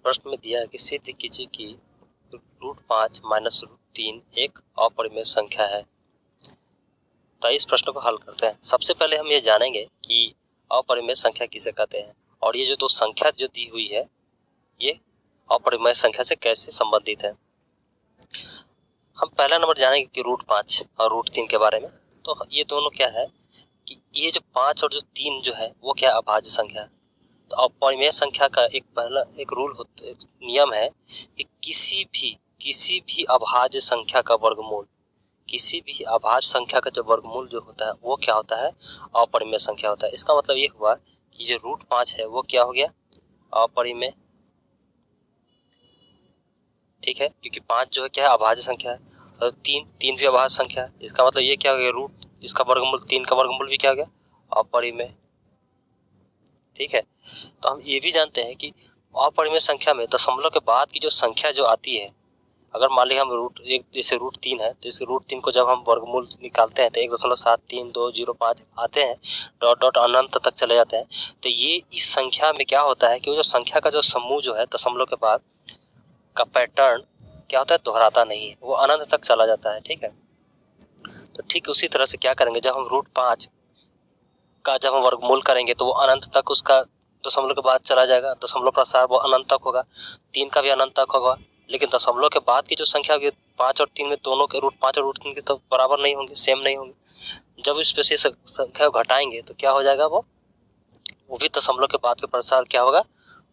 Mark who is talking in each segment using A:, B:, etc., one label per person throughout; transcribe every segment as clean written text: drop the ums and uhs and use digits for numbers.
A: प्रश्न में दिया है कि सिद्ध कीजिए कि √5 माइनस √3 एक अपरिमेय संख्या है। तो इस प्रश्न को हल करते हैं। सबसे पहले हम ये जानेंगे कि अपरिमेय संख्या किसे कहते हैं और ये जो दो संख्या जो दी हुई है ये अपरिमेय संख्या से कैसे संबंधित है। हम पहला नंबर जानेंगे कि √5 और √3 के बारे में। तो ये दोनों क्या है कि ये जो 5 और जो 3 जो है वो क्या अभाज्य संख्या है। तो अपरिमेय संख्या का एक रूल होता है, नियम है कि किसी भी अभाज्य संख्या का वर्गमूल, किसी भी अभाज्य संख्या का जो वर्गमूल जो होता है वो क्या होता है, अपरिमेय संख्या होता है। इसका मतलब ये हुआ कि जो √5 है वो क्या हो गया, अपरिमेय। ठीक है, क्योंकि 5 जो है क्या है, अभाज्य संख्या है और 3 भी अभाज्य संख्या है। इसका मतलब ये क्या हो गया, इसका वर्गमूल 3 का वर्गमूल भी क्या हो गया, अपरिमेय। ठीक है, तो हम ये भी जानते हैं कि अपरिमेय संख्या में दशमलव के बाद की जो संख्या जो आती है, अगर मान लीजिए हम जैसे √3 है तो इस √3 को जब हम वर्गमूल निकालते हैं तो 1.732505 आते हैं, डॉट डॉट अनंत तक चले जाते हैं। तो ये इस संख्या में क्या होता है कि वो जो संख्या का जो समूह जो है दशमलव के बाद का पैटर्न क्या होता है, दोहराता नहीं है, वो अनंत तक चला जाता है। ठीक है, तो ठीक उसी तरह से क्या करेंगे, जब हम √5 का जब हम वर्गमूल करेंगे तो वो अनंत तक उसका दशमलव के बाद चला जाएगा, दशमलव प्रसार वो अनंत तक होगा, 3 का भी अनंत तक होगा। लेकिन दशमलव के बाद की जो संख्या होगी 5 और 3 में दोनों के √5 और √3 की तो बराबर नहीं होंगे, सेम नहीं होंगे। जब इस पे से संख्या को घटाएंगे तो क्या हो जाएगा, वो भी दशमलव के बाद के प्रसार क्या होगा,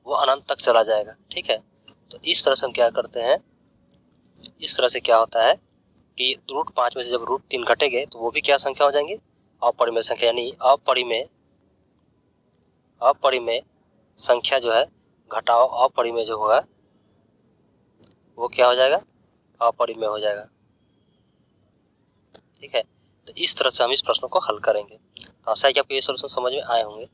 A: वो अनंत तक चला जाएगा। ठीक है, तो इस तरह से हम क्या करते हैं, इस तरह से क्या होता है कि √5 में से जब √3 घटेंगे तो वो भी क्या संख्या हो जाएंगे, अपरिमेय संख्या, यानी अपरिमेय संख्या जो है घटाओ अपरिमेय जो होगा वो क्या हो जाएगा, अपरिमेय हो जाएगा। ठीक है, तो इस तरह से हम इस प्रश्न को हल करेंगे। तो आशा है कि आपको ये सॉल्यूशन समझ में आए होंगे।